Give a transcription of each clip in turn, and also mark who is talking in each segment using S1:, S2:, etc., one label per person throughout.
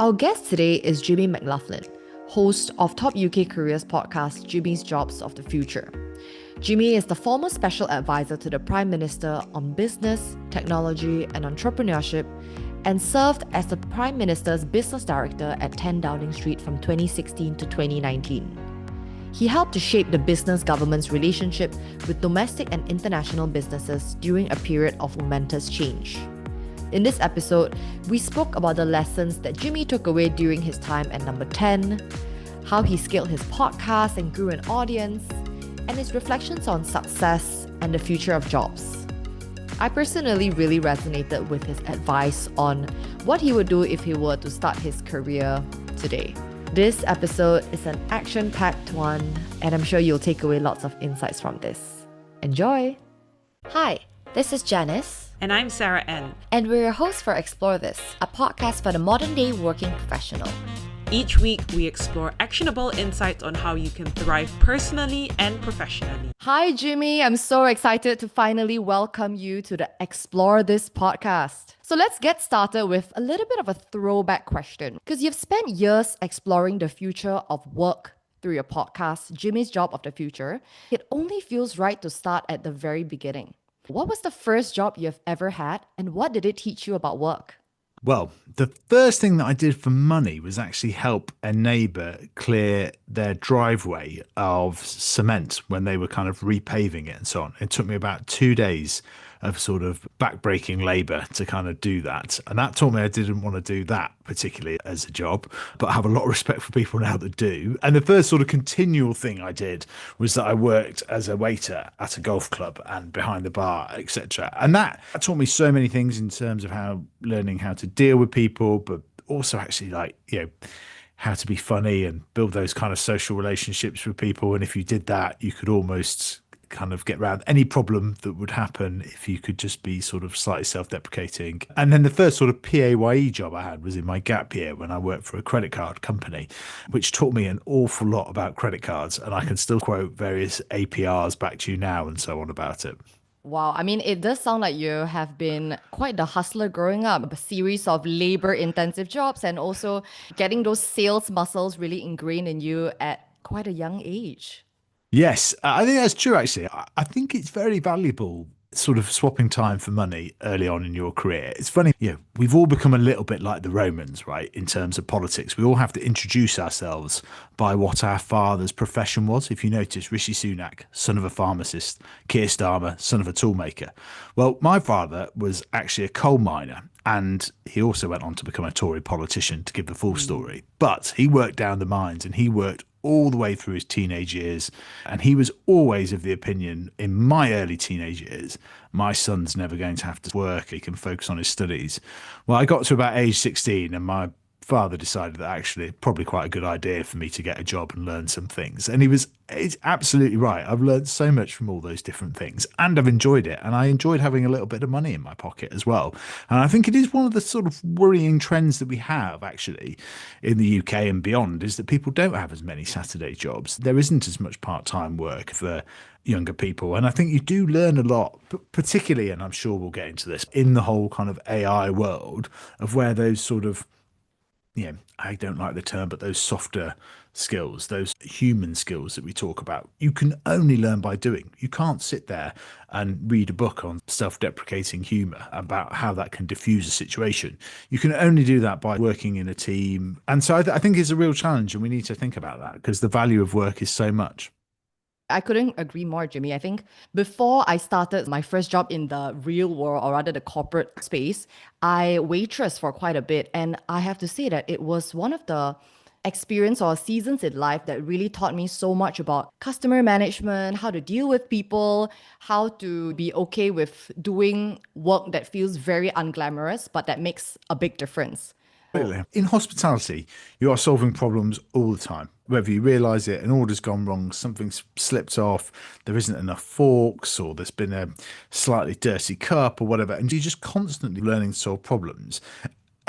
S1: Our guest today is Jimmy McLoughlin, host of top UK careers podcast Jimmy's Jobs of the Future. Jimmy is the former special advisor to the Prime Minister on business, technology, and entrepreneurship, and served as the Prime Minister's business director at 10 Downing Street from 2016 to 2019. He helped to shape the business government's relationship with domestic and international businesses during a period of momentous change. In this episode, we spoke about the lessons that Jimmy took away during his time at Number 10, how he scaled his podcast and grew an audience, and his reflections on success and the future of jobs. I personally really resonated with his advice on what he would do if he were to start his career today. This episode is an action-packed one, and I'm sure you'll take away lots of insights from this. Enjoy! Hi, this is Janice.
S2: And I'm Sarah N.
S1: And we're your hosts for Explore This, a podcast for the modern-day working professional.
S2: Each week, we explore actionable insights on how you can thrive personally and professionally.
S1: Hi, Jimmy. I'm so excited to finally welcome you to the Explore This podcast. So let's get started with a little bit of a throwback question, because you've spent years exploring the future of work through your podcast, Jimmy's Job of the Future. It only feels right to start at the very beginning. What was the first job you've ever had, and what did it teach you about work?
S3: Well, the first thing that I did for money was actually help a neighbour clear their driveway of cement when they were kind of repaving it and so on. It took me about 2 days of sort of backbreaking labour to kind of do that. And that taught me I didn't want to do that particularly as a job, but I have a lot of respect for people now that do. And the first sort of continual thing I did was that I worked as a waiter at a golf club and behind the bar, etc. And that taught me so many things in terms of learning how to deal with people, but also actually how to be funny and build those kind of social relationships with people. And if you did that, you could almost kind of get around any problem that would happen if you could just be sort of slightly self-deprecating. And then the first sort of PAYE job I had was in my gap year when I worked for a credit card company, which taught me an awful lot about credit cards. And I can still quote various APRs back to you now and so on about it.
S1: Wow, I mean, it does sound like you have been quite the hustler growing up, a series of labor-intensive jobs and also getting those sales muscles really ingrained in you at quite a young age.
S3: Yes, I think that's true, actually. I think it's very valuable sort of swapping time for money early on in your career. It's funny, we've all become a little bit like the Romans, right, in terms of politics. We all have to introduce ourselves by what our father's profession was. If you notice, Rishi Sunak, son of a pharmacist, Keir Starmer, son of a toolmaker. Well, my father was actually a coal miner, and he also went on to become a Tory politician, to give the full story. But he worked down the mines, and he worked all the way through his teenage years. And he was always of the opinion in my early teenage years, my son's never going to have to work. He can focus on his studies. Well, I got to about age 16 and my father decided that actually probably quite a good idea for me to get a job and learn some things. And it's absolutely right. I've learned so much from all those different things and I've enjoyed it. And I enjoyed having a little bit of money in my pocket as well. And I think it is one of the sort of worrying trends that we have actually in the UK and beyond is that people don't have as many Saturday jobs. There isn't as much part-time work for younger people. And I think you do learn a lot, particularly, and I'm sure we'll get into this, in the whole kind of AI world of where those sort of, I don't like the term, but those softer skills, those human skills that we talk about, you can only learn by doing. You can't sit there and read a book on self-deprecating humor about how that can diffuse a situation. You can only do that by working in a team. And so I think it's a real challenge and we need to think about that because the value of work is so much.
S1: I couldn't agree more, Jimmy. I think before I started my first job in the real world, or rather the corporate space, I waitressed for quite a bit. And I have to say that it was one of the experience or seasons in life that really taught me so much about customer management, how to deal with people, how to be okay with doing work that feels very unglamorous, but that makes a big difference.
S3: Really. In hospitality, you are solving problems all the time. Whether you realise it, an order's gone wrong, something's slipped off, there isn't enough forks, or there's been a slightly dirty cup or whatever, and you're just constantly learning to solve problems.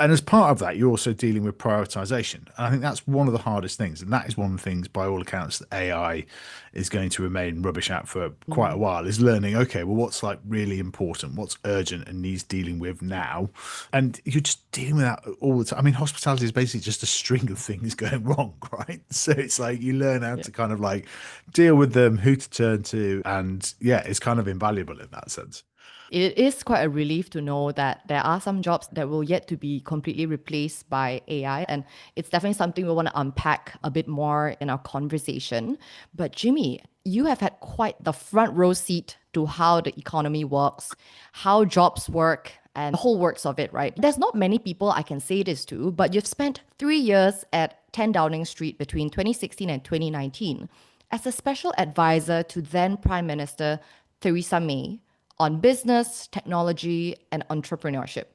S3: And as part of that, you're also dealing with prioritization. And I think that's one of the hardest things. And that is one of the things, by all accounts, that AI is going to remain rubbish at for quite a while, is learning, okay, well, what's like really important, what's urgent and needs dealing with now. And you're just dealing with that all the time. I mean, hospitality is basically just a string of things going wrong, right? So it's like you learn how to kind of like deal with them, who to turn to. And yeah, it's kind of invaluable in that sense.
S1: It is quite a relief to know that there are some jobs that will yet to be completely replaced by AI. And it's definitely something we want to unpack a bit more in our conversation. But Jimmy, you have had quite the front row seat to how the economy works, how jobs work, and the whole works of it, right? There's not many people I can say this to, but you've spent 3 years at 10 Downing Street between 2016 and 2019 as a special advisor to then Prime Minister Theresa May on business, technology, and entrepreneurship.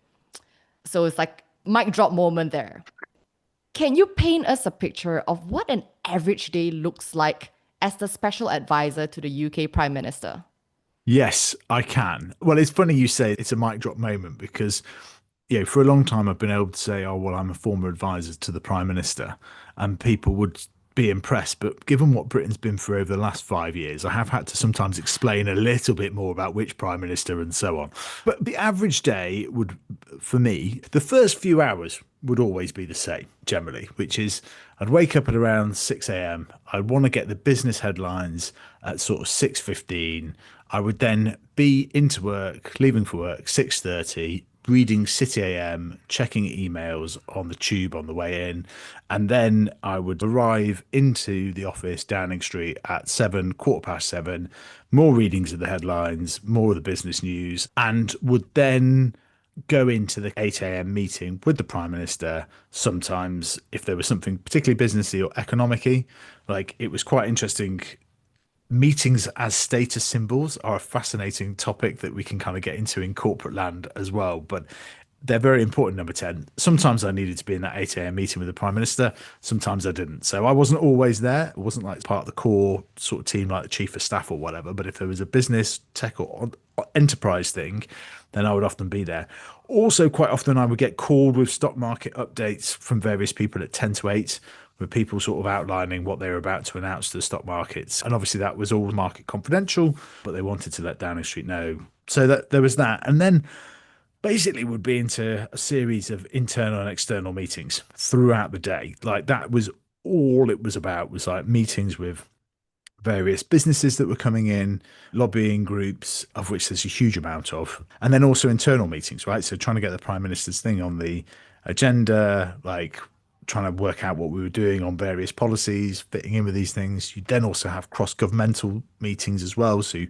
S1: So it's like mic drop moment there. Can you paint us a picture of what an average day looks like as the special advisor to the UK Prime Minister?
S3: Yes, I can. Well, it's funny you say it's a mic drop moment because, for a long time I've been able to say, oh, well, I'm a former advisor to the Prime Minister, and people would be impressed. But given what Britain's been through over the last 5 years, I have had to sometimes explain a little bit more about which Prime Minister and so on. But the average day would, for me, the first few hours would always be the same, generally, which is I'd wake up at around 6 a.m. I'd want to get the business headlines at sort of 6:15. I would then be into work, leaving for work, 6:30, reading City AM, checking emails on the tube on the way in. And then I would arrive into the office, Downing Street, at 7, 7:15, more readings of the headlines, more of the business news, and would then go into the 8 a.m. meeting with the Prime Minister. Sometimes, if there was something particularly businessy or economic-y, like it was quite interesting. Meetings as status symbols are a fascinating topic that we can kind of get into in corporate land as well. But they're very important, number 10. Sometimes I needed to be in that 8 a.m. meeting with the Prime Minister. Sometimes I didn't. So I wasn't always there. It wasn't like part of the core sort of team like the Chief of Staff or whatever. But if there was a business, tech or enterprise thing, then I would often be there. Also, quite often I would get called with stock market updates from various people at 10 to 8, with people sort of outlining what they were about to announce to the stock markets. And obviously that was all market confidential, but they wanted to let Downing Street know. So that there was that. And then basically would be into a series of internal and external meetings throughout the day. Like that was all it was about, was like meetings with various businesses that were coming in, lobbying groups, of which there's a huge amount of, and then also internal meetings, right? So trying to get the Prime Minister's thing on the agenda, like trying to work out what we were doing on various policies, fitting in with these things. You then also have cross-governmental meetings as well. So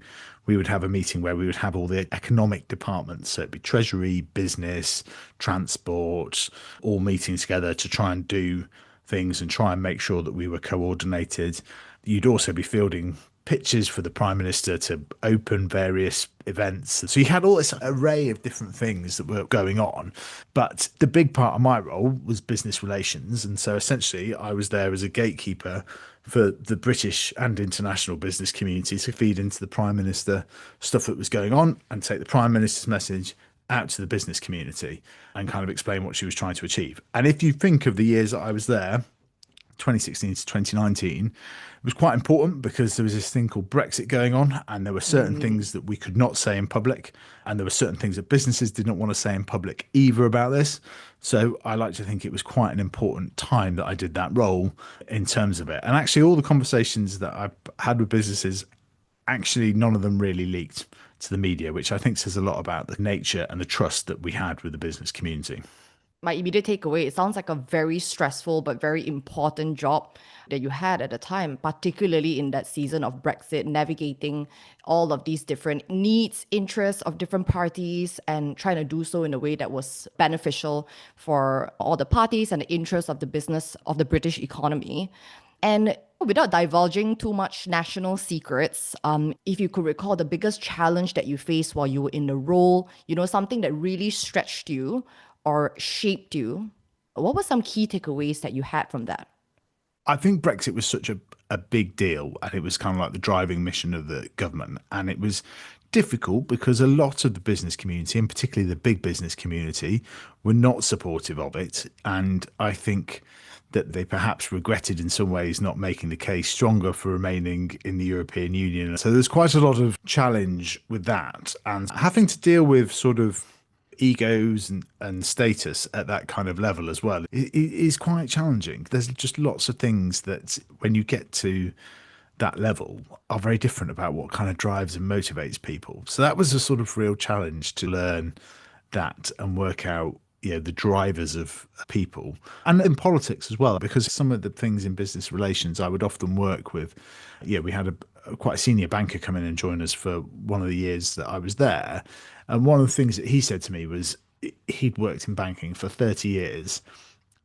S3: we would have a meeting where we would have all the economic departments. So it'd be Treasury, business, transport, all meeting together to try and do things and try and make sure that we were coordinated. You'd also be fielding pitches for the Prime Minister to open various events. So you had all this array of different things that were going on. But the big part of my role was business relations. And so essentially I was there as a gatekeeper for the British and international business community to feed into the Prime Minister stuff that was going on and take the Prime Minister's message out to the business community and kind of explain what she was trying to achieve. And if you think of the years that I was there, 2016 to 2019, it was quite important because there was this thing called Brexit going on, and there were certain things that we could not say in public, and there were certain things that businesses didn't want to say in public either about this. So I like to think it was quite an important time that I did that role in terms of it. And actually all the conversations that I've had with businesses, actually none of them really leaked to the media, which I think says a lot about the nature and the trust that we had with the business community.
S1: My immediate takeaway, it sounds like a very stressful but very important job that you had at the time, particularly in that season of Brexit, navigating all of these different needs, interests of different parties, and trying to do so in a way that was beneficial for all the parties and the interests of the business of the British economy. And without divulging too much national secrets, if you could recall the biggest challenge that you faced while you were in the role, something that really stretched you or shaped you, what were some key takeaways that you had from that?
S3: I think Brexit was such a big deal, and it was kind of like the driving mission of the government. And it was difficult because a lot of the business community, and particularly the big business community, were not supportive of it. And I think that they perhaps regretted in some ways not making the case stronger for remaining in the European Union. So there's quite a lot of challenge with that, and having to deal with sort of egos and status at that kind of level as well is quite challenging. There's just lots of things that when you get to that level are very different about what kind of drives and motivates people. So that was a sort of real challenge to learn that and work out, the drivers of people, and in politics as well, because some of the things in business relations I would often work with. We had a quite a senior banker come in and join us for one of the years that I was there. And one of the things that he said to me was he'd worked in banking for 30 years.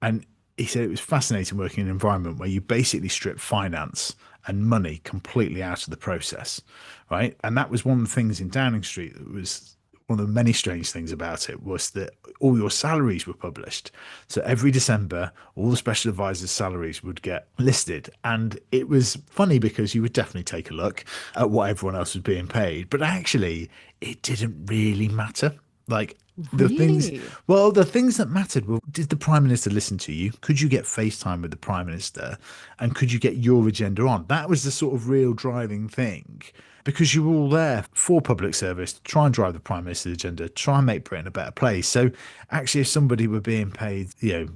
S3: And he said it was fascinating working in an environment where you basically strip finance and money completely out of the process, right? And that was one of the things in Downing Street that was one of the many strange things about it, was that all your salaries were published. So every December, all the special advisors' salaries would get listed. And it was funny because you would definitely take a look at what everyone else was being paid, but actually it didn't really matter. Like, the things,
S1: Really?
S3: well, the things that mattered were, did the Prime Minister listen to you? Could you get FaceTime with the Prime Minister? And could you get your agenda on? That was the sort of real driving thing, because you were all there for public service to try and drive the Prime Minister's agenda, try and make Britain a better place. So actually, if somebody were being paid, a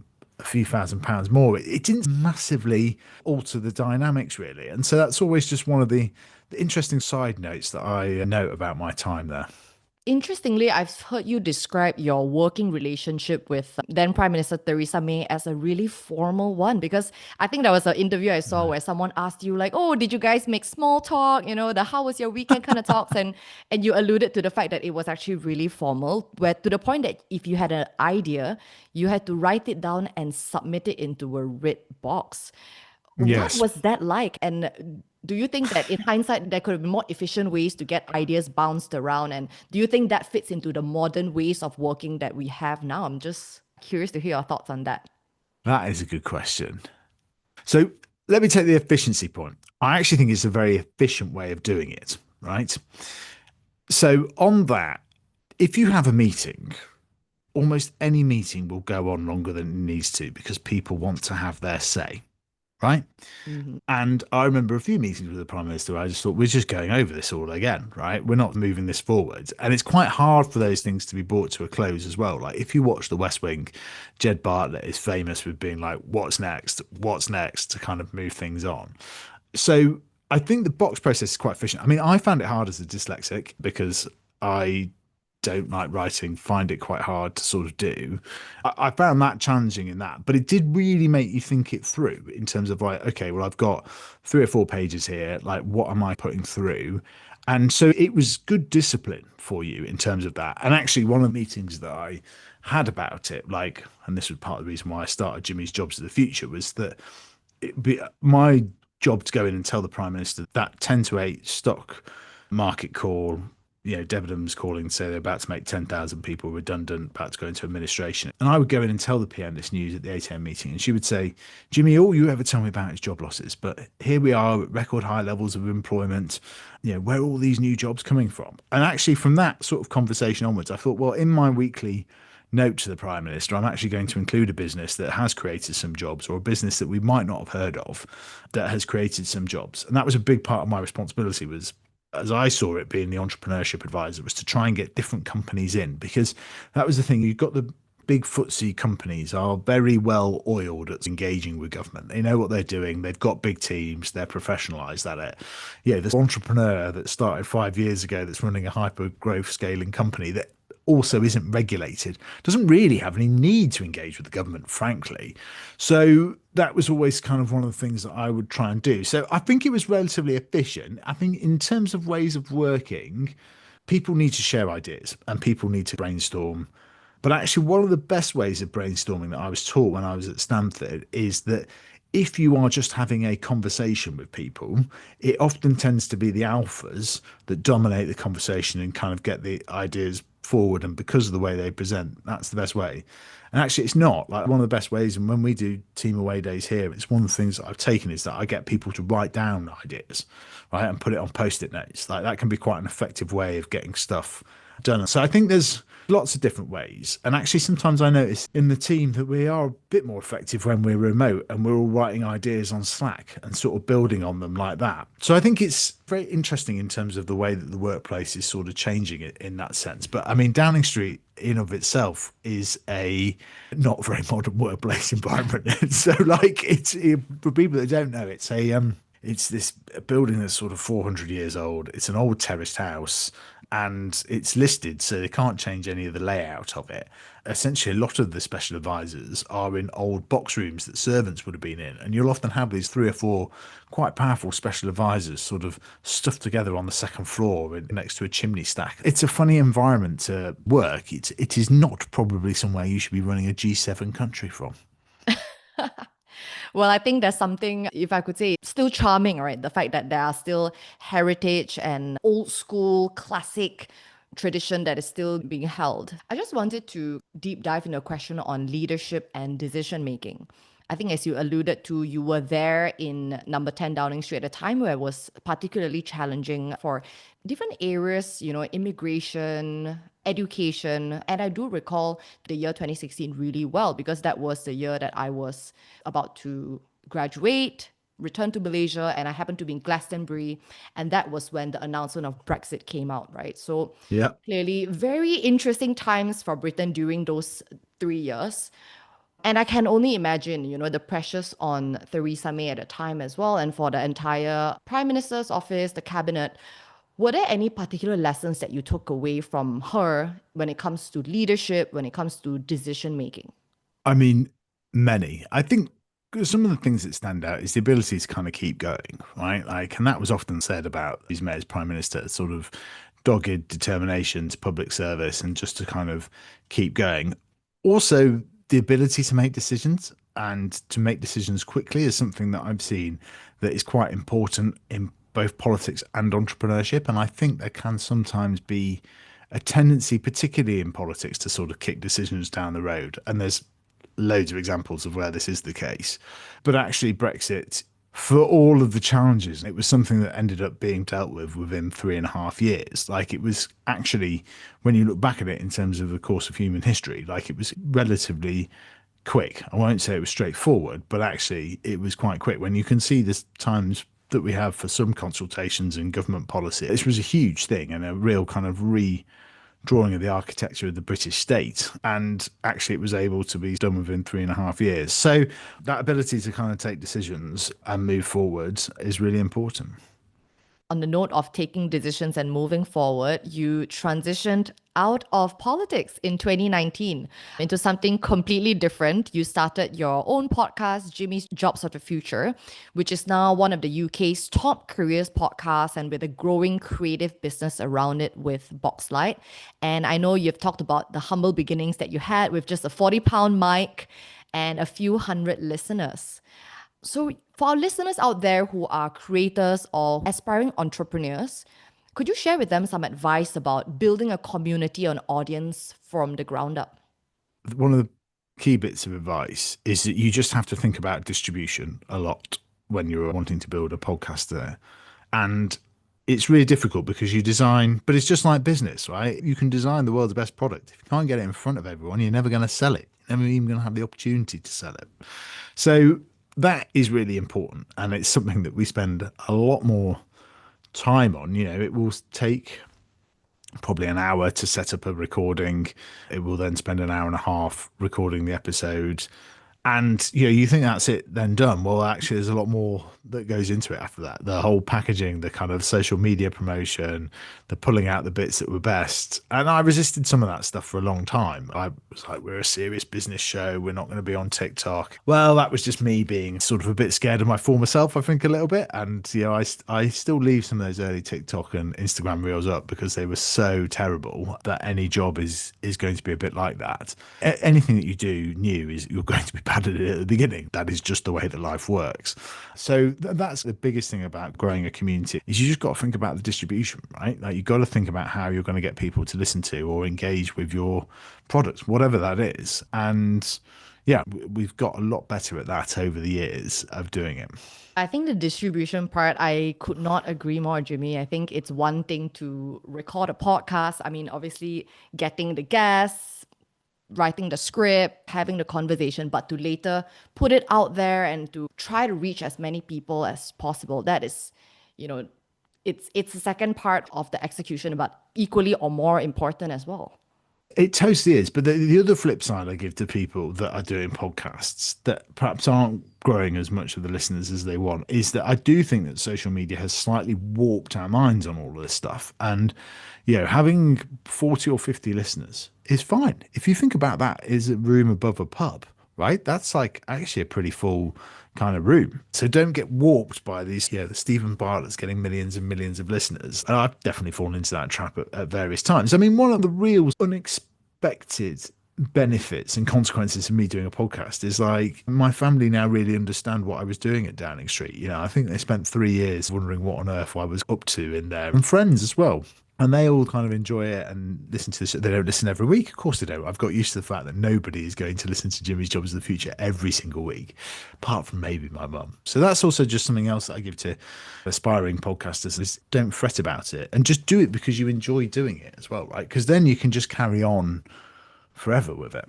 S3: few £1,000s more, it didn't massively alter the dynamics, really. And so that's always just one of the interesting side notes that I note about my time there.
S1: Interestingly, I've heard you describe your working relationship with then Prime Minister Theresa May as a really formal one, because I think there was an interview I saw where someone asked you like, "Oh, did you guys make small talk? The how was your weekend kind of talks," and you alluded to the fact that it was actually really formal, where to the point that if you had an idea, you had to write it down and submit it into a red box. What
S3: Yes.
S1: was that like? And do you think that in hindsight, there could have been more efficient ways to get ideas bounced around? And do you think that fits into the modern ways of working that we have now? I'm just curious to hear your thoughts on that.
S3: That is a good question. So let me take the efficiency point. I actually think it's a very efficient way of doing it, right? So on that, if you have a meeting, almost any meeting will go on longer than it needs to because people want to have their say, right?
S1: Mhm.
S3: And I remember a few meetings with the Prime Minister where I just thought, we're just going over this all again, right? We're not moving this forward. And it's quite hard for those things to be brought to a close as well. Like, if you watch The West Wing, Jed Bartlett is famous with being like, what's next? What's next? To kind of move things on. So I think the box process is quite efficient. I mean, I found it hard as a dyslexic because I don't like writing, find it quite hard to sort of do. I found that challenging in that, but it did really make you think it through in terms of like, okay, well, I've got 3 or 4 pages here. Like, what am I putting through? And so it was good discipline for you in terms of that. And actually, one of the meetings that I had about it, like, and this was part of the reason why I started Jimmy's Jobs of the Future, was that it'd be my job to go in and tell the Prime Minister that 10 to 8 stock market call, Debenhams calling to say they're about to make 10,000 people redundant, about to go into administration. And I would go in and tell the PM this news at the 8 a.m. meeting. And she would say, Jimmy, all you ever tell me about is job losses. But here we are at record high levels of employment. Where are all these new jobs coming from? And actually, from that sort of conversation onwards, I thought, well, in my weekly note to the Prime Minister, I'm actually going to include a business that has created some jobs, or a business that we might not have heard of that has created some jobs. And that was a big part of my responsibility, was, as I saw it, being the entrepreneurship advisor, was to try and get different companies in, because that was the thing. You've got the big footsie companies are very well oiled at engaging with government. They know what they're doing. They've got big teams. They're professionalized at it. Yeah, this entrepreneur that started 5 years ago that's running a hyper growth scaling company that also isn't regulated doesn't really have any need to engage with the government, frankly. So that was always kind of one of the things that I would try and do. So I think it was relatively efficient. I think in terms of ways of working, people need to share ideas and people need to brainstorm. But actually, one of the best ways of brainstorming that I was taught when I was at Stanford is that if you are just having a conversation with people, it often tends to be the alphas that dominate the conversation and kind of get the ideas forward. And because of the way they present, that's the best way. And actually, it's not like one of the best ways. And when we do team away days here, it's one of the things that I've taken is that I get people to write down ideas, right, and put it on post-it notes. Like that can be quite an effective way of getting stuff done. So I think there's lots of different ways. And actually, sometimes I notice in the team that we are a bit more effective when we're remote and we're all writing ideas on Slack and sort of building on them like that. So I think it's very interesting in terms of the way that the workplace is sort of changing it in that sense. But I mean, Downing Street in of itself is a not very modern workplace environment. So like for people that don't know, it's this building that's sort of 400 years old. It's an old terraced house and it's listed, so they can't change any of the layout of it. Essentially, a lot of the special advisors are in old box rooms that servants would have been in. And you'll often have these 3 or 4 quite powerful special advisors sort of stuffed together on the second floor next to a chimney stack. It's a funny environment to work. It is not probably somewhere you should be running a G7 country from.
S1: Well, I think there's something, if I could say, still charming, right? The fact that there are still heritage and old school classic tradition that is still being held. I just wanted to deep dive into a question on leadership and decision making. I think as you alluded to, you were there in number 10 Downing Street at a time where it was particularly challenging for different areas, immigration, education. And I do recall the year 2016 really well because that was the year that I was about to graduate, return to Malaysia, and I happened to be in Glastonbury. And that was when the announcement of Brexit came out, right? So
S3: Yeah.
S1: clearly very interesting times for Britain during those 3 years. And I can only imagine, the pressures on Theresa May at the time as well, and for the entire Prime Minister's office, the cabinet. Were there any particular lessons that you took away from her when it comes to leadership, when it comes to decision making?
S3: I mean, many. I think some of the things that stand out is the ability to kind of keep going, right? Like, and that was often said about these May as Prime Minister, sort of dogged determination to public service and just to kind of keep going. Also, the ability to make decisions and to make decisions quickly is something that I've seen that is quite important in both politics and entrepreneurship. And I think there can sometimes be a tendency, particularly in politics, to sort of kick decisions down the road. And there's loads of examples of where this is the case. But actually, Brexit, for all of the challenges, it was something that ended up being dealt with within 3.5 years. Like it was actually, when you look back at it in terms of the course of human history, like it was relatively quick. I won't say it was straightforward, but actually it was quite quick. When you can see the times that we have for some consultations in government policy, this was a huge thing and a real kind of drawing of the architecture of the British state, and actually it was able to be done within 3.5 years. So that ability to kind of take decisions and move forward is really important.
S1: On the note of taking decisions and moving forward, you transitioned out of politics in 2019 into something completely different. You started your own podcast, Jimmy's Jobs of the Future, which is now one of the UK's top careers podcasts and with a growing creative business around it with Boxlight. And I know you've talked about the humble beginnings that you had with just a 40-pound mic and a few hundred listeners. So for our listeners out there who are creators or aspiring entrepreneurs, could you share with them some advice about building a community or an audience from the ground up?
S3: One of the key bits of advice is that you just have to think about distribution a lot when you're wanting to build a podcast there. And it's really difficult because you design, but it's just like business, right? You can design the world's best product. If you can't get it in front of everyone, you're never going to sell it. You're never even going to have the opportunity to sell it. So that is really important. And it's something that we spend a lot more time on. It will take probably an hour to set up a recording. It will then spend an hour and a half recording the episode. And, you think that's it, then done. Well, actually, there's a lot more that goes into it after that. The whole packaging, the kind of social media promotion, the pulling out the bits that were best. And I resisted some of that stuff for a long time. I was like, we're a serious business show. We're not going to be on TikTok. Well, that was just me being sort of a bit scared of my former self, I think, a little bit. And, I still leave some of those early TikTok and Instagram reels up because they were so terrible that any job is going to be a bit like that. Anything that you do new is you're going to be bad added it at the beginning. That is just the way that life works. So that's the biggest thing about growing a community is you just got to think about the distribution, right? Like you've got to think about how you're going to get people to listen to or engage with your products, whatever that is. And yeah, we've got a lot better at that over the years of doing it.
S1: I think the distribution part, I could not agree more, Jimmy. I think it's one thing to record a podcast. I mean, obviously, getting the guests, writing the script, having the conversation, but to later put it out there and to try to reach as many people as possible. That is, you know, it's the second part of the execution, but equally or more important as well.
S3: It totally is. But the other flip side I give to people that are doing podcasts that perhaps aren't growing as much of the listeners as they want is that I do think that social media has slightly warped our minds on all of this stuff. And, having 40 or 50 listeners is fine. If you think about that, is a room above a pub, right? That's like actually a pretty full kind of room. So don't get warped by these, the Stephen Bartlett's getting millions and millions of listeners. And I've definitely fallen into that trap at various times. I mean, one of the real unexpected benefits and consequences of me doing a podcast is like my family now really understand what I was doing at Downing Street. I think they spent 3 years wondering what on earth I was up to in there, and friends as well. And they all kind of enjoy it and listen to this. They don't listen every week. Of course they don't. I've got used to the fact that nobody is going to listen to Jimmy's Jobs of the Future every single week, apart from maybe my mum. So that's also just something else that I give to aspiring podcasters is don't fret about it and just do it because you enjoy doing it as well, right? Because then you can just carry on forever with it.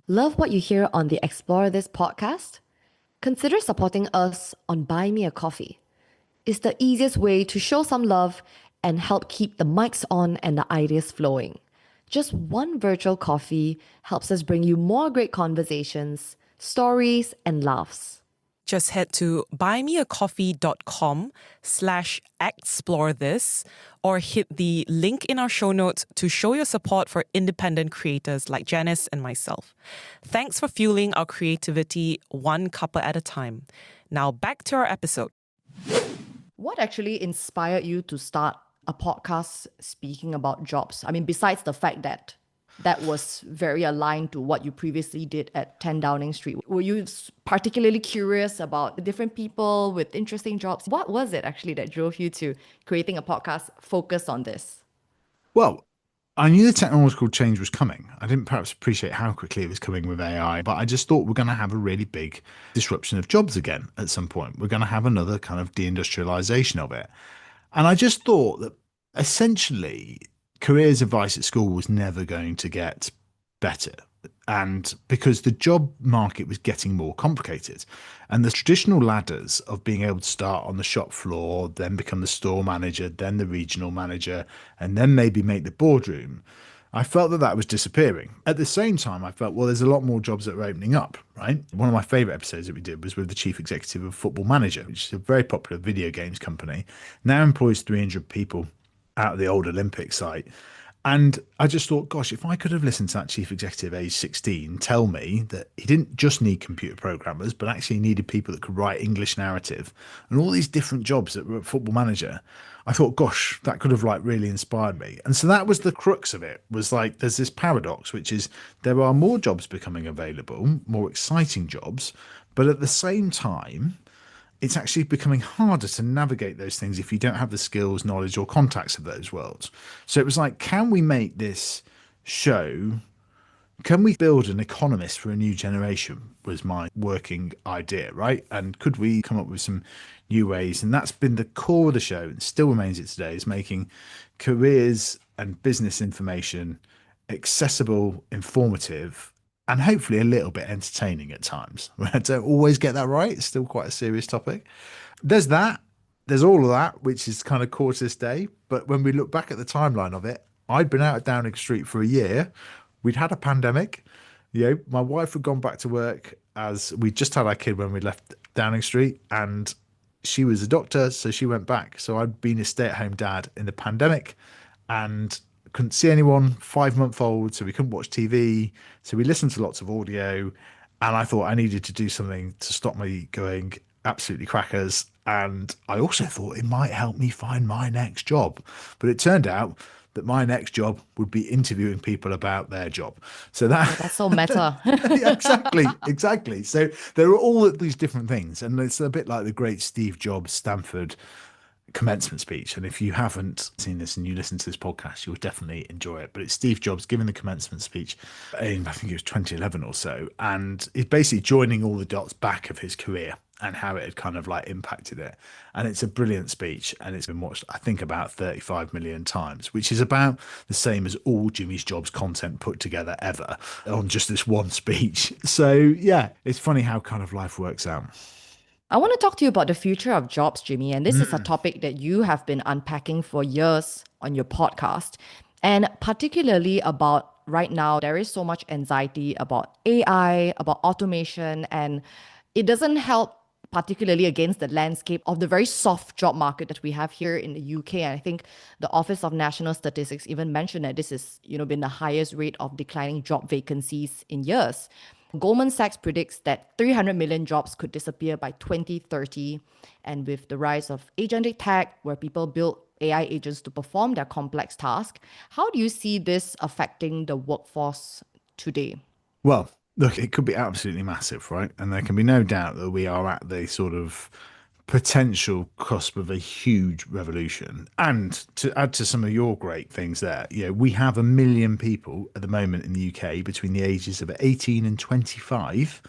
S1: Love what you hear on the Explore This podcast? Consider supporting us on Buy Me a Coffee. It's the easiest way to show some love and help keep the mics on and the ideas flowing. Just one virtual coffee helps us bring you more great conversations, stories, and laughs.
S2: Just head to buymeacoffee.com/explore this or hit the link in our show notes to show your support for independent creators like Janice and myself. Thanks for fueling our creativity one cuppa at a time. Now back to our episode.
S1: What actually inspired you to start a podcast speaking about jobs? I mean, besides the fact that that was very aligned to what you previously did at 10 Downing Street. Were you particularly curious about different people with interesting jobs? What was it actually that drove you to creating a podcast focused on this?
S3: Well, I knew the technological change was coming. I didn't perhaps appreciate how quickly it was coming with AI, but I just thought we're going to have a really big disruption of jobs again at some point. We're going to have another kind of deindustrialization of it. And I just thought that essentially careers advice at school was never going to get better. And because the job market was getting more complicated and the traditional ladders of being able to start on the shop floor, then become the store manager, then the regional manager, and then maybe make the boardroom, I felt that was disappearing. At the same time, I felt, well, there's a lot more jobs that are opening up, right? One of my favorite episodes that we did was with the chief executive of Football Manager, which is a very popular video games company, now employs 300 people out of the old Olympic site. And I just thought, gosh, if I could have listened to that chief executive age 16 tell me that he didn't just need computer programmers, but actually needed people that could write English narrative and all these different jobs that were at Football Manager, I thought, gosh, that could have like really inspired me. And so that was the crux of it, was like there's this paradox, which is there are more jobs becoming available, more exciting jobs, but at the same time, it's actually becoming harder to navigate those things if you don't have the skills, knowledge, or contacts of those worlds. So it was like, can we make this show? Can we build an economist for a new generation? Was my working idea, right? And could we come up with some new ways? And that's been the core of the show, and still remains it today, is making careers and business information accessible, informative, and hopefully a little bit entertaining at times. I don't always get that right. It's still quite a serious topic. There's that. There's all of that, which is kind of core to this day. But when we look back at the timeline of it, I'd been out at Downing Street for a year. We'd had a pandemic. My wife had gone back to work as we just had our kid when we left Downing Street, and she was a doctor, so she went back. So I'd been a stay-at-home dad in the pandemic and couldn't see anyone, 5-month-old, so we couldn't watch TV. So we listened to lots of audio, and I thought I needed to do something to stop me going absolutely crackers. And I also thought it might help me find my next job. But it turned out that my next job would be interviewing people about their job. So
S1: Oh,
S3: that
S1: that's so meta.
S3: yeah, exactly. So there are all of these different things, and it's a bit like the great Steve Jobs Stanford commencement speech. And if you haven't seen this and you listen to this podcast, you'll definitely enjoy it. But it's Steve Jobs giving the commencement speech in, I think it was 2011 or so. And he's basically joining all the dots back of his career and how it had kind of like impacted it. And it's a brilliant speech. And it's been watched, I think, about 35 million times, which is about the same as all Jimmy's Jobs content put together ever on just this one speech. So, yeah, it's funny how kind of life works out.
S1: I want to talk to you about the future of jobs, Jimmy. And this is a topic that you have been unpacking for years on your podcast. And particularly about right now, there is so much anxiety about AI, about automation, and it doesn't help particularly against the landscape of the very soft job market that we have here in the UK. And I think the Office of National Statistics even mentioned that this has, been the highest rate of declining job vacancies in years. Goldman Sachs predicts that 300 million jobs could disappear by 2030. And with the rise of agentic tech, where people build AI agents to perform their complex tasks, how do you see this affecting the workforce today?
S3: Well, look, it could be absolutely massive, right? And there can be no doubt that we are at the sort of potential cusp of a huge revolution. And to add to some of your great things there, we have 1 million people at the moment in the UK between the ages of 18 and 25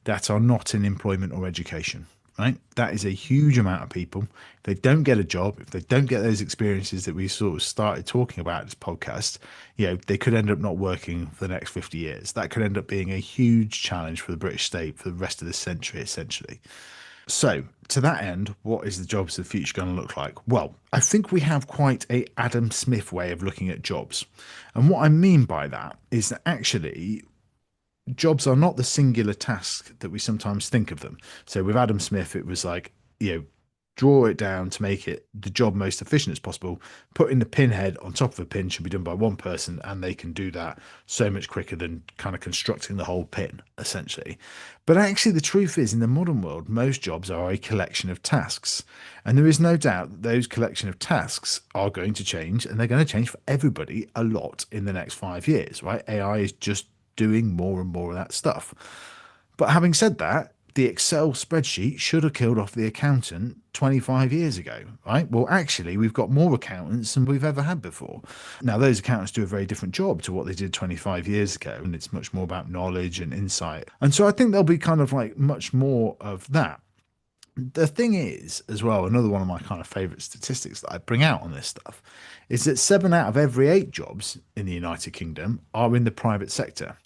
S3: that are not in employment or education. Right, that is a huge amount of people. If they don't get a job, if they don't get those experiences that we sort of started talking about in this podcast, they could end up not working for the next 50 years. That could end up being a huge challenge for the British state for the rest of this century, essentially. So, to that end, what is the jobs of the future going to look like? Well, I think we have quite a Adam Smith way of looking at jobs. And what I mean by that is that actually jobs are not the singular task that we sometimes think of them. So with Adam Smith, it was like, draw it down to make it the job most efficient as possible. Putting the pinhead on top of a pin should be done by one person, and they can do that so much quicker than kind of constructing the whole pin, essentially. But actually, the truth is, in the modern world, most jobs are a collection of tasks. And there is no doubt that those collection of tasks are going to change, and they're going to change for everybody a lot in the next 5 years, right? AI is just doing more and more of that stuff. But having said that, the Excel spreadsheet should have killed off the accountant 25 years ago, right? Well, actually, we've got more accountants than we've ever had before. Now, those accountants do a very different job to what they did 25 years ago, and it's much more about knowledge and insight. And so I think there'll be kind of like much more of that. The thing is, as well, another one of my kind of favorite statistics that I bring out on this stuff is that 7 out of every 8 jobs in the United Kingdom are in the private sector.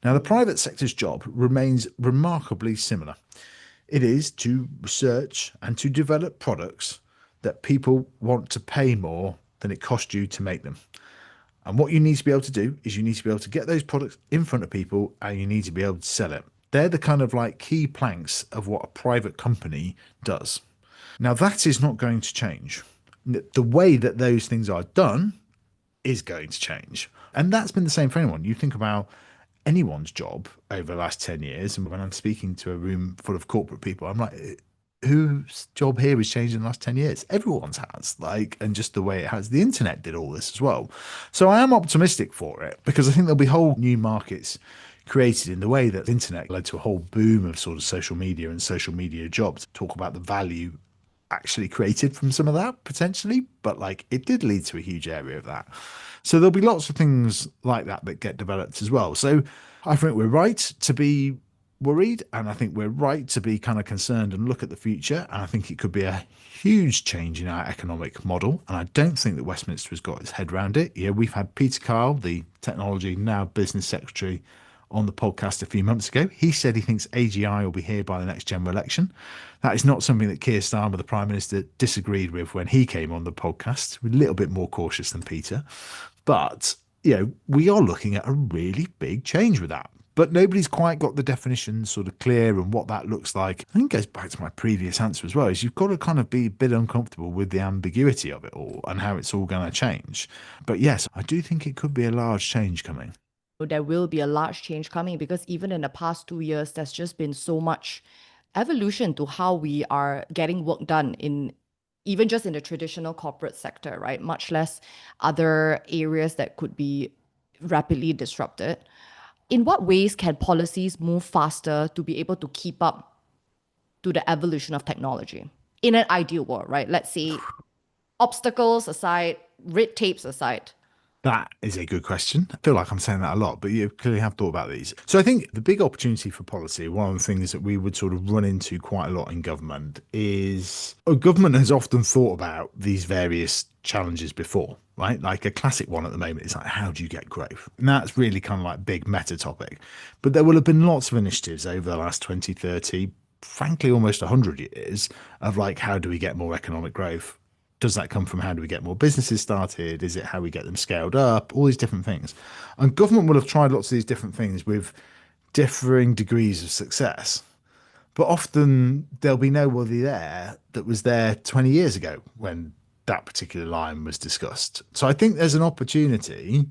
S3: Now, the private sector's job remains remarkably similar. It is to research and to develop products that people want to pay more than it cost you to make them. And what you need to be able to do is you need to be able to get those products in front of people, and you need to be able to sell it. They're the kind of like key planks of what a private company does. Now, that is not going to change. The way that those things are done is going to change. And that's been the same for anyone. You think about anyone's job over the last 10 years, and when I'm speaking to a room full of corporate people, I'm like, whose job here has changed in the last 10 years? Everyone's has, and just the way it has. The internet did all this as well. So I am optimistic for it, because I think there'll be whole new markets created in the way that the internet led to a whole boom of sort of social media and social media jobs. Talk about the value actually created from some of that potentially, but it did lead to a huge area of that. So there'll be lots of things like that that get developed as well. So I think we're right to be worried, and I think we're right to be kind of concerned and look at the future. And I think it could be a huge change in our economic model. And I don't think that Westminster has got its head around it. Yeah, we've had Peter Kyle, the technology, now business secretary, on the podcast a few months ago. He said he thinks AGI will be here by the next general election. That is not something that Keir Starmer, the Prime Minister, disagreed with when he came on the podcast. We're a little bit more cautious than Peter. But, we are looking at a really big change with that. But nobody's quite got the definition sort of clear and what that looks like. I think it goes back to my previous answer as well, is you've got to kind of be a bit uncomfortable with the ambiguity of it all and how it's all going to change. But yes, I do think it could be a large change coming.
S1: There will be a large change coming, because even in the past 2 years, there's just been so much evolution to how we are getting work done in even just in the traditional corporate sector, right? Much less other areas that could be rapidly disrupted. In what ways can policies move faster to be able to keep up to the evolution of technology in an ideal world, right? Let's say obstacles aside, red tapes aside.
S3: That is a good question. I feel like I'm saying that a lot, but you clearly have thought about these. So I think the big opportunity for policy, one of the things that we would sort of run into quite a lot in government is government has often thought about these various challenges before, right? Like a classic one at the moment is like, how do you get growth? And that's really kind of like big meta topic. But there will have been lots of initiatives over the last 20, 30, frankly, almost 100 years of like, how do we get more economic growth? Does that come from how do we get more businesses started? Is it how we get them scaled up? All these different things. And government will have tried lots of these different things with differing degrees of success. But often there'll be nobody there that was there 20 years ago when that particular line was discussed. So I think there's an opportunity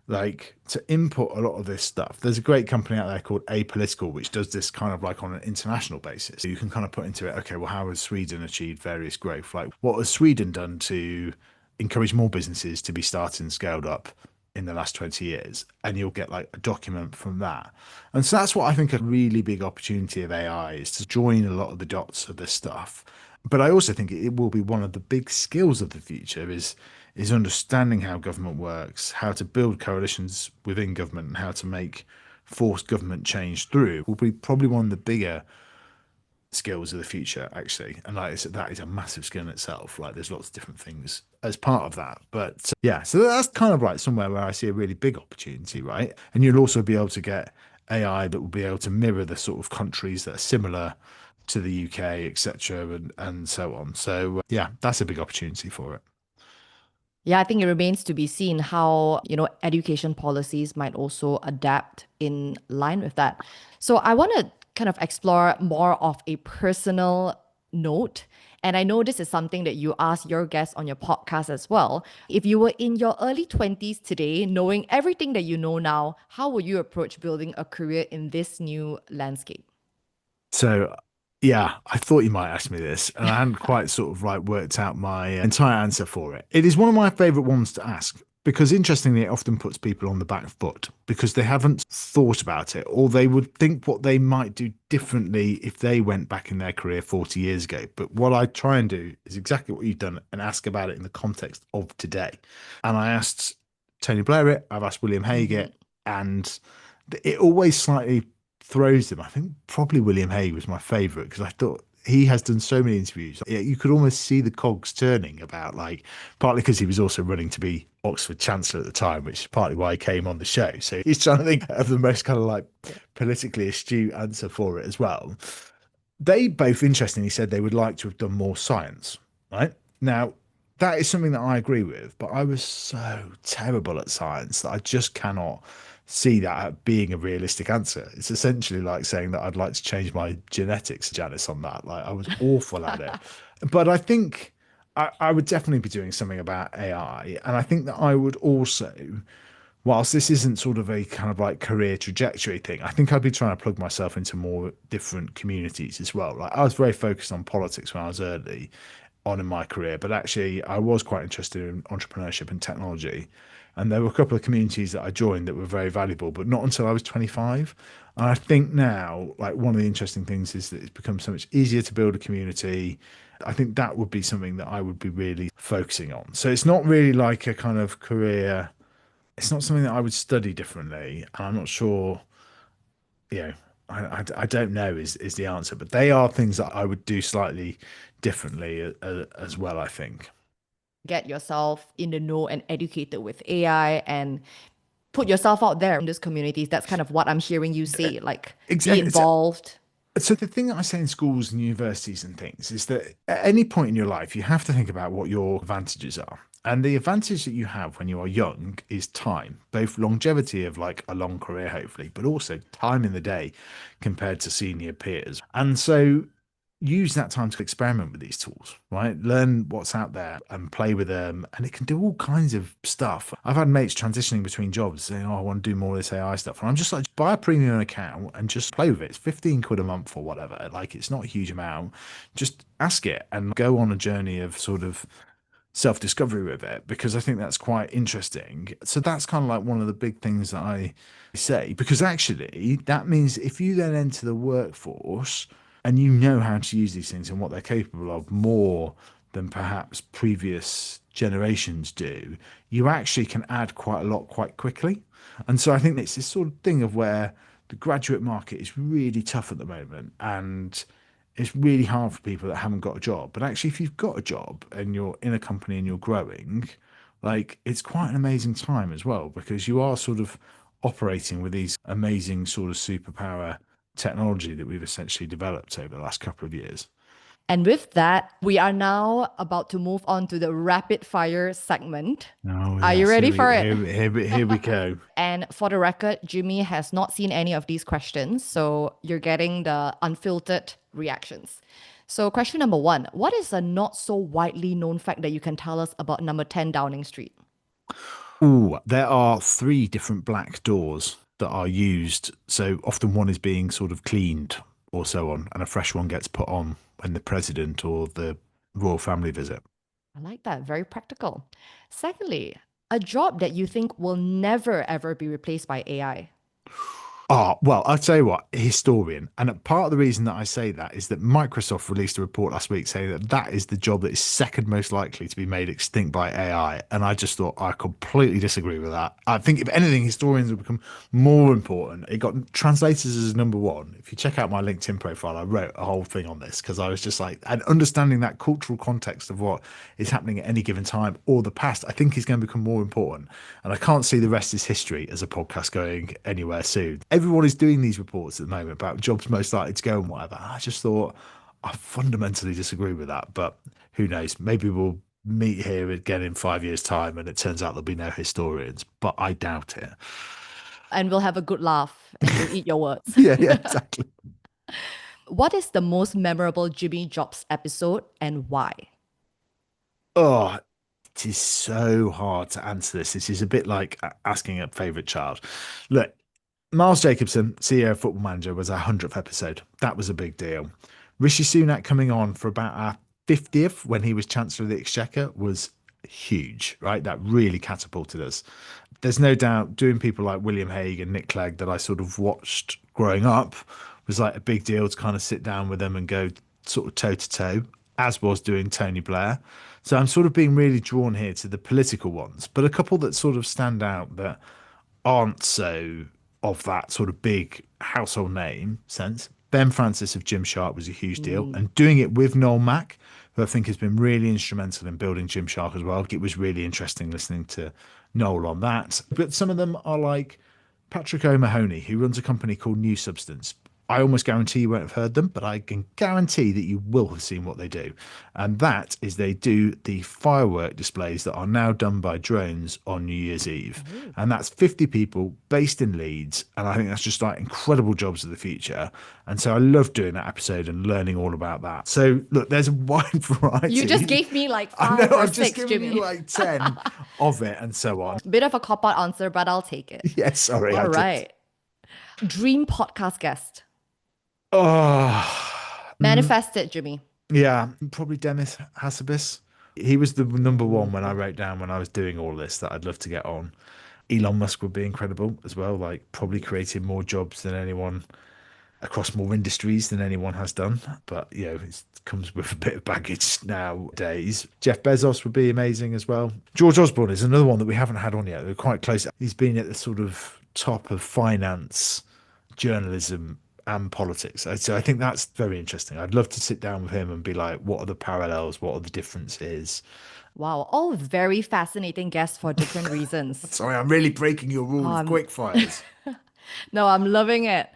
S3: like to input a lot of this stuff. There's a great company out there called Apolitical, which does this kind of like on an international basis. So you can kind of put into it, okay, well, how has Sweden achieved various growth? Like, what has Sweden done to encourage more businesses to be started and scaled up in the last 20 years? And you'll get like a document from that. And so that's what I think a really big opportunity of AI is to join a lot of the dots of this stuff. But I also think it will be one of the big skills of the future is understanding how government works, how to build coalitions within government, and how to make force government change through will be probably one of the bigger skills of the future, actually. And like I said, that is a massive skill in itself. Like there's lots of different things as part of that. But yeah, so that's kind of like somewhere where I see a really big opportunity, right? And you'll also be able to get AI that will be able to mirror the sort of countries that are similar to the UK, etc., and so on. So yeah, that's a big opportunity for it.
S1: Yeah, I think it remains to be seen how, education policies might also adapt in line with that. So I want to kind of explore more of a personal note. And I know this is something that you ask your guests on your podcast as well. If you were in your early 20s today, knowing everything that you know now, how would you approach building a career in this new landscape?
S3: So, yeah, I thought you might ask me this, and I hadn't quite sort of like worked out my entire answer for it. It is one of my favorite ones to ask because, interestingly, it often puts people on the back foot because they haven't thought about it, or they would think what they might do differently if they went back in their career 40 years ago. But what I try and do is exactly what you've done and ask about it in the context of today. And I asked Tony Blair it, I've asked William Hague
S1: Mhm.
S3: it, and it always slightly throws them. I think probably William Hague was my favourite because I thought he has done so many interviews. Yeah, you could almost see the cogs turning about like partly because he was also running to be Oxford Chancellor at the time, which is partly why he came on the show. So he's trying to think of the most kind of like politically astute answer for it as well. They both interestingly said they would like to have done more science, right? Now, that is something that I agree with, but I was so terrible at science that I just cannot see that being a realistic answer. It's essentially like saying that I'd like to change my genetics, Janice, on that. Like I was awful at it. But I think I would definitely be doing something about AI. And I think that I would also, whilst this isn't sort of a kind of like career trajectory thing, I think I'd be trying to plug myself into more different communities as well. Like I was very focused on politics when I was early on in my career, but actually I was quite interested in entrepreneurship and technology. And there were a couple of communities that I joined that were very valuable, but not until I was 25. And I think now, like one of the interesting things is that it's become so much easier to build a community. I think that would be something that I would be really focusing on. So it's not really like a kind of career, it's not something that I would study differently. And I'm not sure, you know, I don't know is the answer, but they are things that I would do slightly differently as well, I think.
S1: Get yourself in the know and educated with AI and put yourself out there in these communities. That's kind of what I'm hearing you say, like be
S3: Exactly.
S1: involved.
S3: So the thing that I say in schools and universities and things is that at any point in your life, you have to think about what your advantages are. And the advantage that you have when you are young is time, both longevity of like a long career, hopefully, but also time in the day compared to senior peers. And so use that time to experiment with these tools, right? Learn what's out there and play with them. And it can do all kinds of stuff. I've had mates transitioning between jobs saying, oh, I want to do more of this AI stuff. And I'm just like, buy a premium account and just play with it. It's 15 quid a month or whatever. Like, it's not a huge amount. Just ask it and go on a journey of sort of self-discovery with it, because I think that's quite interesting. So that's kind of like one of the big things that I say, because actually that means if you then enter the workforce and you know how to use these things and what they're capable of more than perhaps previous generations do, you actually can add quite a lot quite quickly. And so I think it's this sort of thing of where the graduate market is really tough at the moment, and it's really hard for people that haven't got a job. But actually, if you've got a job and you're in a company and you're growing, like, it's quite an amazing time as well, because you are sort of operating with these amazing sort of superpower technology that we've essentially developed over the last couple of years.
S1: And with that, we are now about to move on to the rapid fire segment.
S3: Oh,
S1: Are you
S3: yes.
S1: ready for it?
S3: Here we go.
S1: And for the record, Jimmy has not seen any of these questions, so you're getting the unfiltered reactions. So, question number one: what is a not so widely known fact that you can tell us about number 10 Downing Street?
S3: Ooh, there are three different black doors that are used. So often one is being sort of cleaned or so on, and a fresh one gets put on when the president or the royal family visit.
S1: I like that. Very practical. Secondly, a job that you think will never ever be replaced by AI.
S3: Oh, well, I'll tell you what, historian. And part of the reason that I say that is that Microsoft released a report last week saying that that is the job that is second most likely to be made extinct by AI. And I just thought I completely disagree with that. I think, if anything, historians have become more important. It got translators as number one. If you check out my LinkedIn profile, I wrote a whole thing on this because I was just like, and understanding that cultural context of what is happening at any given time or the past, I think is going to become more important. And I can't see the rest is history as a podcast going anywhere soon. Everyone is doing these reports at the moment about jobs most likely to go and whatever. I just thought I fundamentally disagree with that, but who knows? Maybe we'll meet here again in 5 years' time and it turns out there'll be no historians, but I doubt it.
S1: And we'll have a good laugh and you'll eat your words.
S3: Yeah, exactly.
S1: What is the most memorable Jimmy Jobs episode and why?
S3: Oh, it is so hard to answer this. This is a bit like asking a favourite child. Look, Miles Jacobson, CEO of Football Manager, was our 100th episode. That was a big deal. Rishi Sunak coming on for about our 50th when he was Chancellor of the Exchequer was huge, right? That really catapulted us. There's no doubt doing people like William Hague and Nick Clegg that I sort of watched growing up was like a big deal to kind of sit down with them and go sort of toe to toe, as was doing Tony Blair. So I'm sort of being really drawn here to the political ones, but a couple that sort of stand out that aren't so of that sort of big household name sense. Ben Francis of Gymshark was a huge deal, and doing it with Noel Mack, who I think has been really instrumental in building Gymshark as well. It was really interesting listening to Noel on that. But some of them are like Patrick O'Mahony, who runs a company called New Substance. I almost guarantee you won't have heard them, but I can guarantee that you will have seen what they do. And that is they do the firework displays that are now done by drones on New Year's Eve. And that's 50 people based in Leeds. And I think that's just like incredible jobs of the future. And so I love doing that episode and learning all about that. So look, there's a wide variety.
S1: You just gave me like
S3: I
S1: five
S3: know,
S1: or
S3: I've just
S1: six,
S3: given
S1: Jimmy.
S3: you like 10 of it and so on.
S1: Bit of a cop-out answer, but I'll take it.
S3: Yeah, sorry.
S1: All right. Dream podcast guest.
S3: Oh,
S1: Manifest it, Jimmy.
S3: yeah, probably Demis Hassabis. He was the number one when I wrote down when I was doing all this that I'd love to get on. Elon Musk would be incredible as well, like probably creating more jobs than anyone across more industries than anyone has done. But, you know, it comes with a bit of baggage nowadays. Jeff Bezos would be amazing as well. George Osborne is another one that we haven't had on yet. We're quite close. He's been at the sort of top of finance, journalism, and politics. So I think that's very interesting. I'd love to sit down with him and be like, what are the parallels? What are the differences?
S1: Wow, all very fascinating guests for different reasons.
S3: Sorry, I'm really breaking your rule of quick fires.
S1: No, I'm loving it.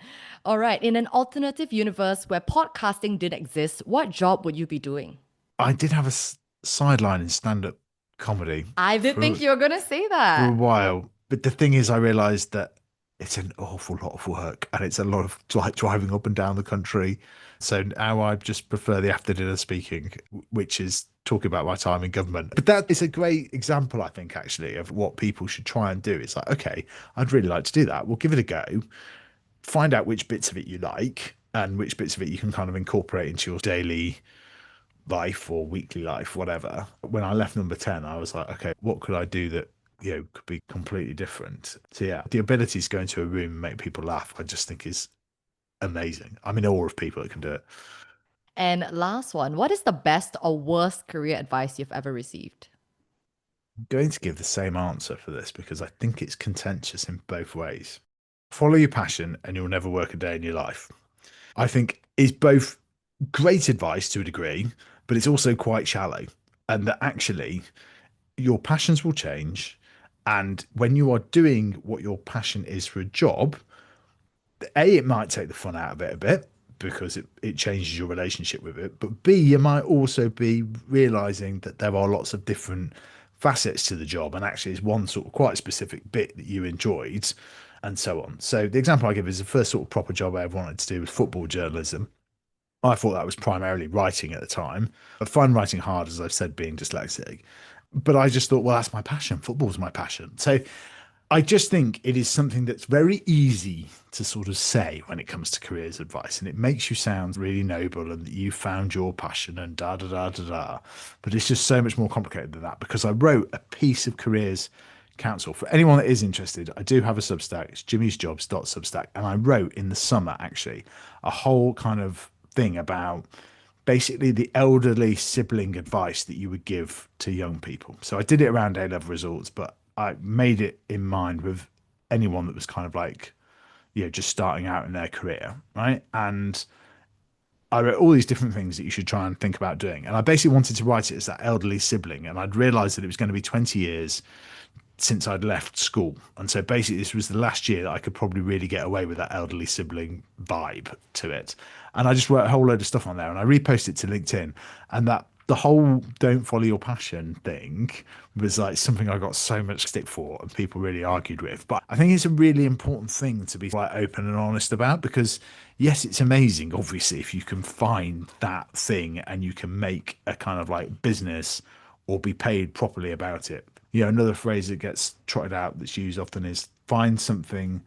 S1: All right, in an alternative universe where podcasting didn't exist, what job would you be doing?
S3: I did have a sideline in stand-up comedy
S1: I did think you were going to say
S3: for a
S1: that.
S3: while. But the thing is, I realized that it's an awful lot of work and it's a lot of like driving up and down the country. So now I just prefer the after dinner speaking, which is talking about my time in government. But that is a great example, I think, actually, of what people should try and do. It's like, okay, I'd really like to do that. We'll give it a go, find out which bits of it you like and which bits of it you can kind of incorporate into your daily life or weekly life, whatever. When I left number 10, I was like, okay, what could I do that, could be completely different? So yeah, the ability to go into a room and make people laugh, I just think is amazing. I'm in awe of people that can do it.
S1: And last one, what is the best or worst career advice you've ever received?
S3: I'm going to give the same answer for this because I think it's contentious in both ways. Follow your passion and you'll never work a day in your life. I think is both great advice to a degree, but it's also quite shallow. And that actually your passions will change. And when you are doing what your passion is for a job, A, it might take the fun out of it a bit because it changes your relationship with it. But B, you might also be realizing that there are lots of different facets to the job. And actually, it's one sort of quite specific bit that you enjoyed and so on. So the example I give is the first sort of proper job I ever wanted to do was football journalism. I thought that was primarily writing at the time. I find writing hard, as I've said, being dyslexic. But I just thought, well, that's my passion. Football's my passion. So I just think it is something that's very easy to sort of say when it comes to careers advice. And it makes you sound really noble and that you found your passion and da da da da da. But it's just so much more complicated than that because I wrote a piece of careers counsel. For anyone that is interested, I do have a Substack. It's jimmysjobs.substack. And I wrote in the summer, actually, a whole kind of thing about basically the elderly sibling advice that you would give to young people. So I did it around A-level results, but I made it in mind with anyone that was kind of like, just starting out in their career, right? And I wrote all these different things that you should try and think about doing. And I basically wanted to write it as that elderly sibling. And I'd realized that it was going to be 20 years since I'd left school. And so basically this was the last year that I could probably really get away with that elderly sibling vibe to it. And I just wrote a whole load of stuff on there and I reposted it to LinkedIn. And that the whole don't follow your passion thing was like something I got so much stick for and people really argued with. But I think it's a really important thing to be quite open and honest about because yes, it's amazing, obviously, if you can find that thing and you can make a kind of like business or be paid properly about it. Another phrase that gets trotted out that's used often is find something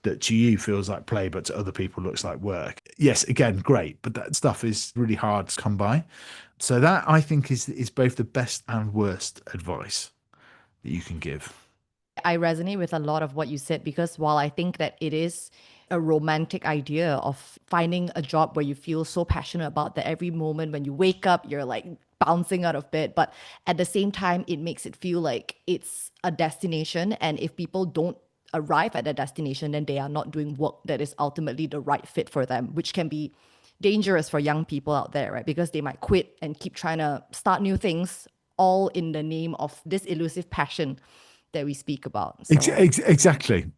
S3: that to you feels like play, but to other people looks like work. Yes, again, great, but that stuff is really hard to come by. So that I think is both the best and worst advice that you can give.
S1: I resonate with a lot of what you said because while I think that it is a romantic idea of finding a job where you feel so passionate about that every moment when you wake up, you're like bouncing out of bed. But at the same time, it makes it feel like it's a destination. And if people don't arrive at a destination, then they are not doing work that is ultimately the right fit for them, which can be dangerous for young people out there, right? Because they might quit and keep trying to start new things, all in the name of this elusive passion that we speak about. So.
S3: Exactly.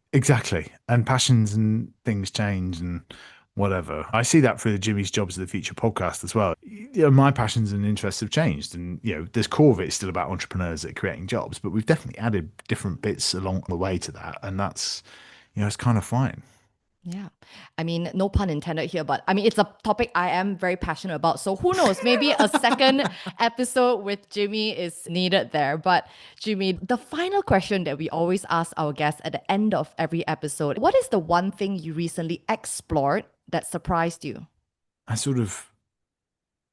S3: And passions and things change and whatever. I see that through the Jimmy's Jobs of the Future podcast as well. My passions and interests have changed. And, this core of it is still about entrepreneurs that are creating jobs, but we've definitely added different bits along the way to that. And that's, it's kind of fine.
S1: Yeah. I mean, no pun intended here, but I mean, it's a topic I am very passionate about. So who knows, maybe a second episode with Jimmy is needed there. But Jimmy, the final question that we always ask our guests at the end of every episode, what is the one thing you recently explored that surprised you?
S3: I sort of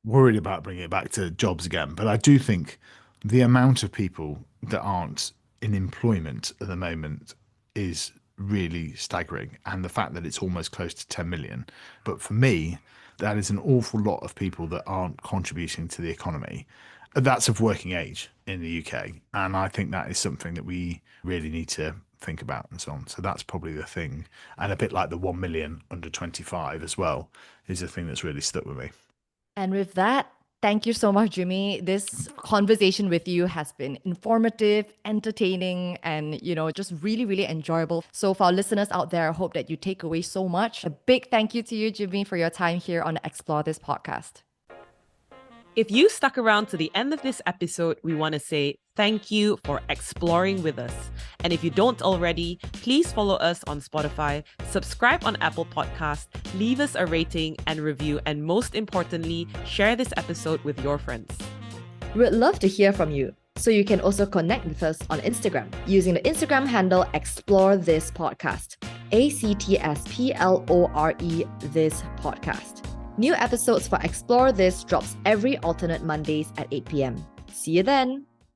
S3: worried about bringing it back to jobs again, but I do think the amount of people that aren't in employment at the moment is really staggering, and the fact that it's almost close to 10 million. But for me, that is an awful lot of people that aren't contributing to the economy. That's of working age in the UK. And I think that is something that we really need to think about and so on. So that's probably the thing. And a bit like the 1 million under 25 as well is the thing that's really stuck with me.
S1: And with that, thank you so much, Jimmy. This conversation with you has been informative, entertaining, and, just really, really enjoyable. So for our listeners out there, I hope that you take away so much. A big thank you to you, Jimmy, for your time here on the Explore This podcast.
S2: If you stuck around to the end of this episode, we want to say thank you for exploring with us. And if you don't already, please follow us on Spotify, subscribe on Apple Podcasts, leave us a rating and review, and most importantly, share this episode with your friends.
S1: We'd love to hear from you. So you can also connect with us on Instagram using the Instagram handle Explore This Podcast. ACTSPLORE This Podcast. New episodes for Explore This drops every alternate Mondays at 8 p.m. See you then!